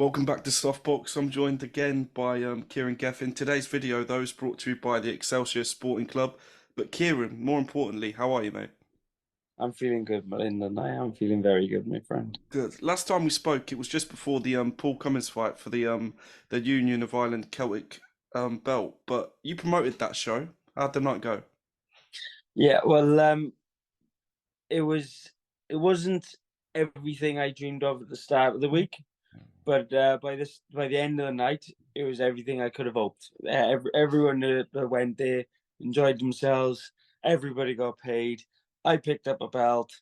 Welcome back to Softbox. I'm joined again by Kieran Gething. Today's video, though, is brought to you by the Excelsior Sporting Club. But Kieran, more importantly, how are you, mate? I'm feeling good, Melinda. I am feeling very good, my friend. Good. Last time we spoke, it was just before the Paul Cummins fight for the Union of Ireland Celtic belt. But you promoted that show. How'd the night go? Yeah, well, it was it wasn't everything I dreamed of at the start of the week, but by the end of the night, it was everything I could have hoped. Everyone that went there enjoyed themselves. Everybody got paid. I picked up a belt.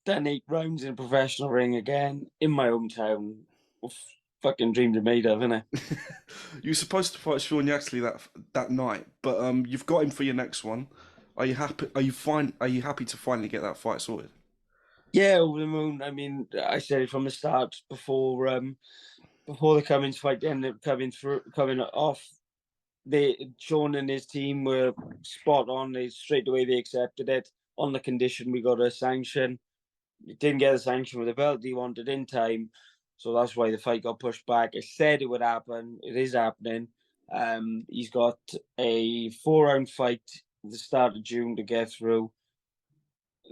Done 8 rounds in a professional ring again in my hometown. Fucking dreamed of made of, innit? You were supposed to fight Sion Yaxley that night, but you've got him for your next one. Are you happy? Are you fine? Are you happy to finally get that fight sorted? Yeah, over the moon. I mean, I said it from the start before the Cummins fight ended up coming off. Sean and his team were spot on. They straight away they accepted it on the condition we got a sanction. He didn't get a sanction with the belt he wanted in time, so that's why the fight got pushed back. I said it would happen. It is happening. He's got a 4 round fight at the start of June to get through.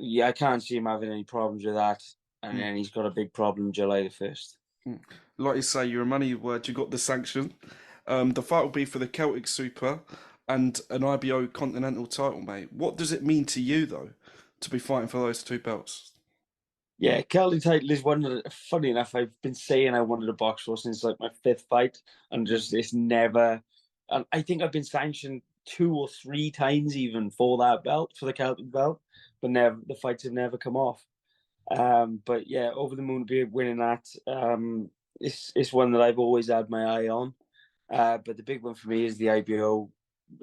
Yeah, I can't see him having any problems with that. And Mm, then he's got a big problem July the 1st. mm. Like you say, you're a money word. You got the sanction. The fight will be for the Celtic Super and an IBO Continental title, mate. What does it mean to you, though, to be fighting for those two belts? Yeah, Celtic title is one that, funny enough, I've been saying I wanted a box for since like my fifth fight, and just it's never. And I think I've been sanctioned 2 or 3 times even for that belt, for the Celtic belt, but never the fights have never come off. But yeah, over the moon to be winning that. It's one that I've always had my eye on. But the big one for me is the IBO.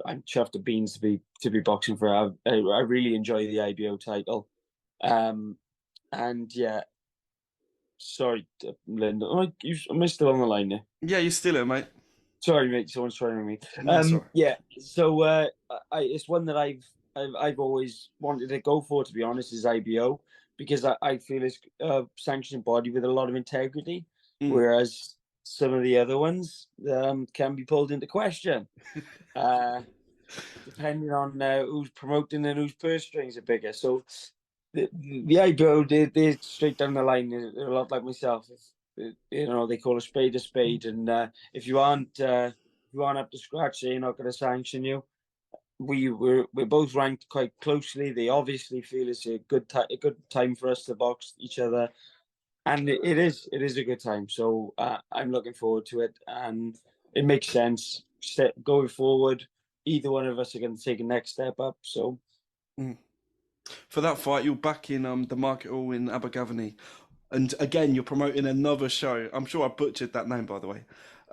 I'm chuffed to beans to be boxing for. I really enjoy the IBO title. Um, and yeah, sorry, Linda. Am I still on the line there? Yeah, you're still here, mate. Sorry, mate. Someone's trying me. No, sorry. Yeah. So, it's one that I've always wanted to go for. To be honest, is IBO because I feel it's a sanctioned body with a lot of integrity, Mm. whereas some of the other ones can be pulled into question, uh, depending on who's promoting and whose purse strings are bigger. So the IPO, they're straight down the line. They're a lot like myself. They call a spade, and if you aren't up to scratch, they're not going to sanction you. We're both ranked quite closely. They obviously feel it's a good time for us to box each other, and it is a good time. So I'm looking forward to it, and it makes sense. Going forward, either one of us are going to take a next step up. So Mm. For that fight, you're back in the Market Hall in Abergavenny. And again, you're promoting another show. I'm sure I butchered that name, by the way.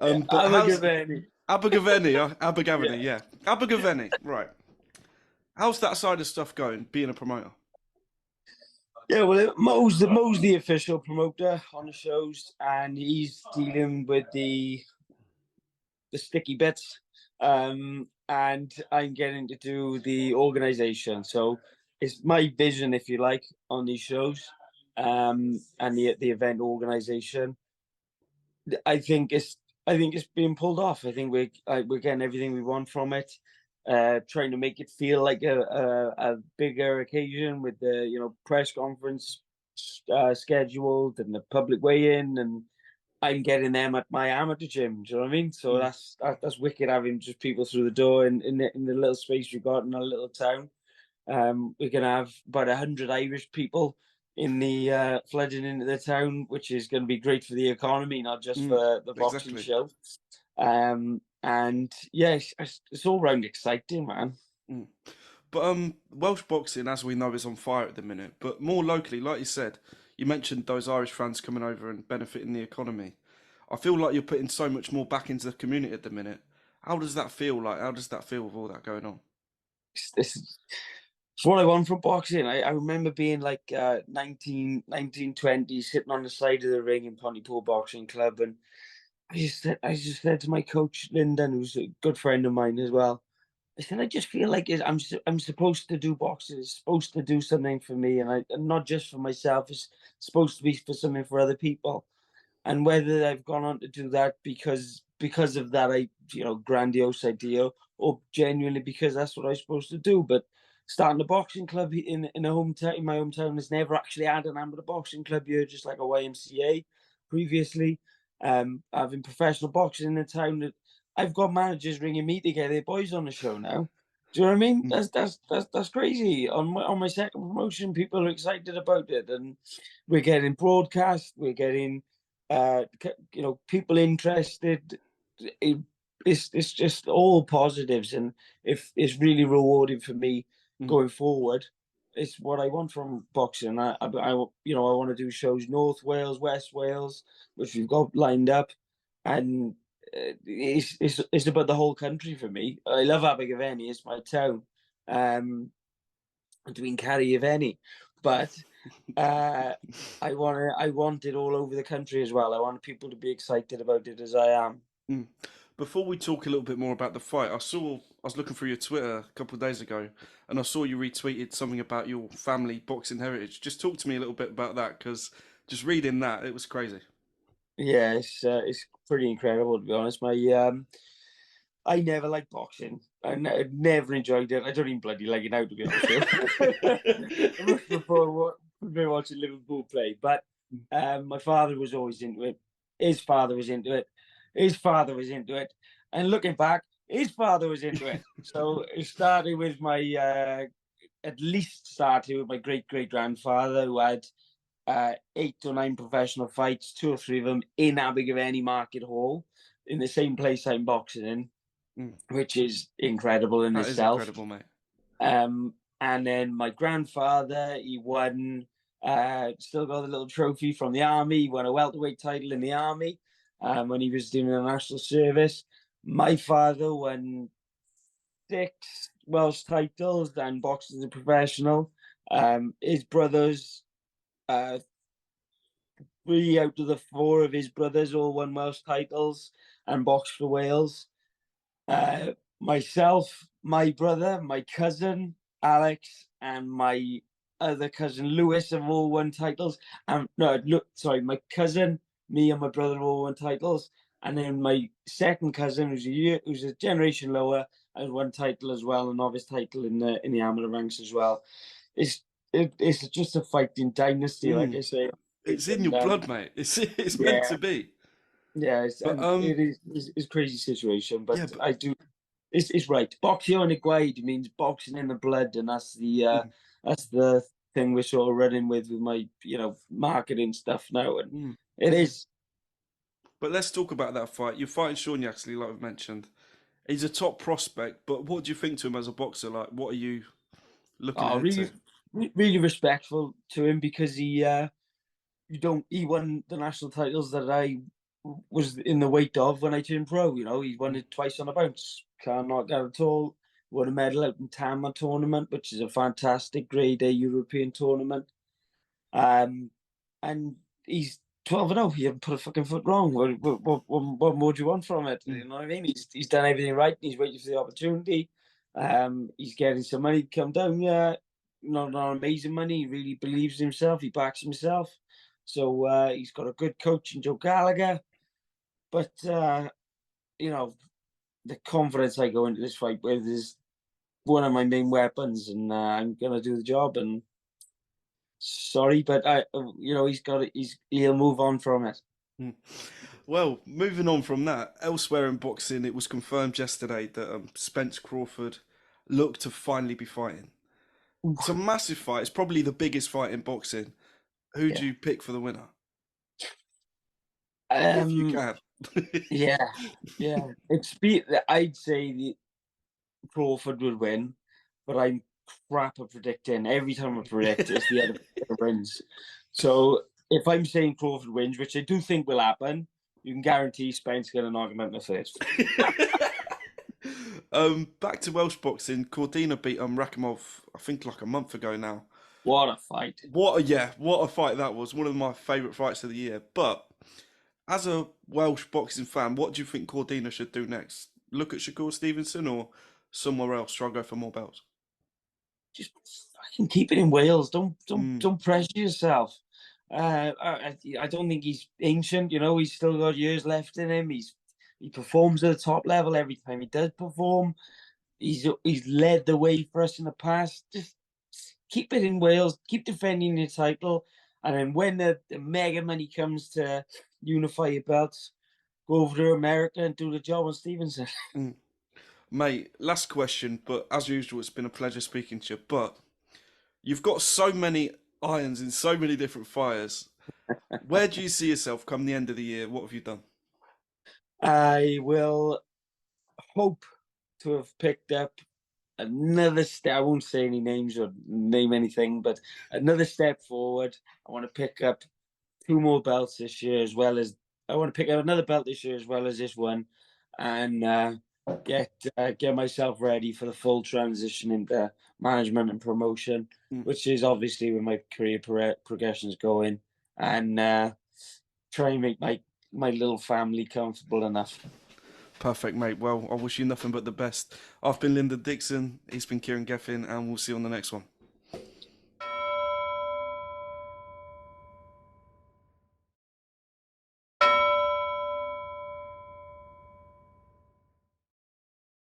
yeah, But I'm a how's good man. Abergavenny? Abergavenny, Yeah. yeah. Abergavenny, right. How's that side of stuff going, being a promoter? Yeah, well, Mo's the official promoter on the shows, and he's dealing with the sticky bits. And I'm getting to do the organization. So it's my vision, if you like, on these shows, and the event organization. I think it's I think it's being pulled off. I think we're getting everything we want from it. Trying to make it feel like a bigger occasion with the press conference scheduled and the public weigh in, and I'm getting them at my amateur gym. Do you know what I mean? So Mm. that's wicked having just people through the door in the little space we got in our little town. We're gonna have about 100 Irish people in the flooding into the town, which is going to be great for the economy, not just Mm. for the boxing Exactly. show. And yeah, it's all round exciting, man. Mm. But Welsh boxing, as we know, is on fire at the minute. But more locally, like you said, you mentioned those Irish fans coming over and benefiting the economy. I feel like you're putting so much more back into the community at the minute. How does that feel like? How does that feel with all that going on? It's what I want from boxing. I remember being like 19, 20, sitting on the side of the ring in Pontypool Boxing Club, and I just said to my coach Lyndon, who's a good friend of mine as well. I said I just feel like I'm supposed to do boxing. It's supposed to do something for me, and not just for myself. It's supposed to be for something for other people. and whether I've gone on to do that because of that grandiose idea, or genuinely because that's what I'm supposed to do. But starting a boxing club in my hometown has never actually had an amateur boxing club here, just like a YMCA previously. Having professional boxing in the town, I've got managers ringing me to get their boys on the show now. Do you know what I mean? That's crazy. On my second promotion, people are excited about it, and we're getting broadcast. We're getting, people interested. It's just all positives, and if it's really rewarding for me going forward. It's what I want from boxing. I want to do shows North Wales, West Wales, which we've got lined up, and it's about the whole country for me. I love Abergavenny; it's my town. Between Carriaveni, but I want it all over the country as well. I want people to be excited about it as I am. Before we talk a little bit more about the fight, I was looking through your Twitter a couple of days ago, and I saw you retweeted something about your family boxing heritage. Just talk to me a little bit about that, because just reading that, it was crazy. Yeah, it's pretty incredible, to be honest. I never liked boxing. I never enjoyed it. I don't even bloody like it now, to be honest. Before watching Liverpool play, but my father was always into it. His father was into it. His father was into it. And looking back, his father was into it. So it started with my great grandfather, who had 8 or 9 professional fights, 2 or 3 of them in Abergavenny Market Hall, in the same place I'm boxing in, which is incredible in itself. That is incredible, mate. And then my grandfather, he won, still got a little trophy from the army. He won a welterweight title in the army when he was doing the national service. My father won 6 Welsh titles and boxed as a professional. His brothers, 3 out of the 4 of his brothers all won Welsh titles and boxed for Wales. Myself, my brother, my cousin Alex, and my other cousin Lewis have all won titles. My cousin, me, and my brother all won titles. And then my second cousin, who's a generation lower, has won title as well, a novice title in the amateur ranks as well. It's just a fighting dynasty, like I say. It's in your blood, mate. It's meant to be. Yeah, it is a crazy situation, but I do. It's right. Boxio yn y gwaed means boxing in the blood, and that's the thing we're sort of running with my marketing stuff now, and it is. But let's talk about that fight. You're fighting Sion Yaxley, like I've mentioned. He's a top prospect, but what do you think to him as a boxer? Like, what are you looking at? Really respectful to him, because he won the national titles that I was in the weight of when I turned pro. He won it twice on a bounce. Can't knock that at all. Won a medal out in Tama tournament, which is a fantastic grade A European tournament. And he's 12-0. He hasn't put a fucking foot wrong. What more do you want from it? You know what I mean? He's done everything right. He's waiting for the opportunity. He's getting some money to come down. Yeah, not amazing money. He really believes in himself. He backs himself. So he's got a good coach in Joe Gallagher. But the confidence I go into this fight with is one of my main weapons, and I'm gonna do the job. And sorry, but he'll move on from it. Well, moving on from that, elsewhere in boxing, it was confirmed yesterday that Spence Crawford looked to finally be fighting. It's a massive fight. It's probably the biggest fight in boxing. Who do you pick for the winner? If you can. I'd say Crawford would win, but I'm crap at predicting. Every time I predict, it's the other wins. So if I'm saying Crawford wins, which I do think will happen, you can guarantee Spence going to knock him out in the face. Back to Welsh boxing, Cordina beat Rakhimov, I think like a month ago now. What a fight. What a fight that was. One of my favourite fights of the year. But as a Welsh boxing fan, what do you think Cordina should do next? Look at Shakur Stevenson or somewhere else? Try to go for more belts? Just fucking keep it in Wales. Don't pressure yourself. I don't think he's ancient. You know, he's still got years left in him. He performs at the top level every time he does perform. He's led the way for us in the past. Just keep it in Wales, keep defending your title, and then when the mega money comes to unify your belts, go over to America and do the job on Stevenson. Mate, last question, but as usual, it's been a pleasure speaking to you. But you've got so many irons in so many different fires. Where do you see yourself come the end of the year? What have you done? I will hope to have picked up another step. I won't say any names or name anything, but another step forward. I want to pick up 2 more belts this year, as well as I want to pick up another belt this year, as well as this one, and get myself ready for the full transition into management and promotion, which is obviously where my career progression is going, and try and make my little family comfortable enough. Perfect, mate. Well, I wish you nothing but the best. I've been Lyndon Dixon. He's been Kieran Gething, and we'll see you on the next one.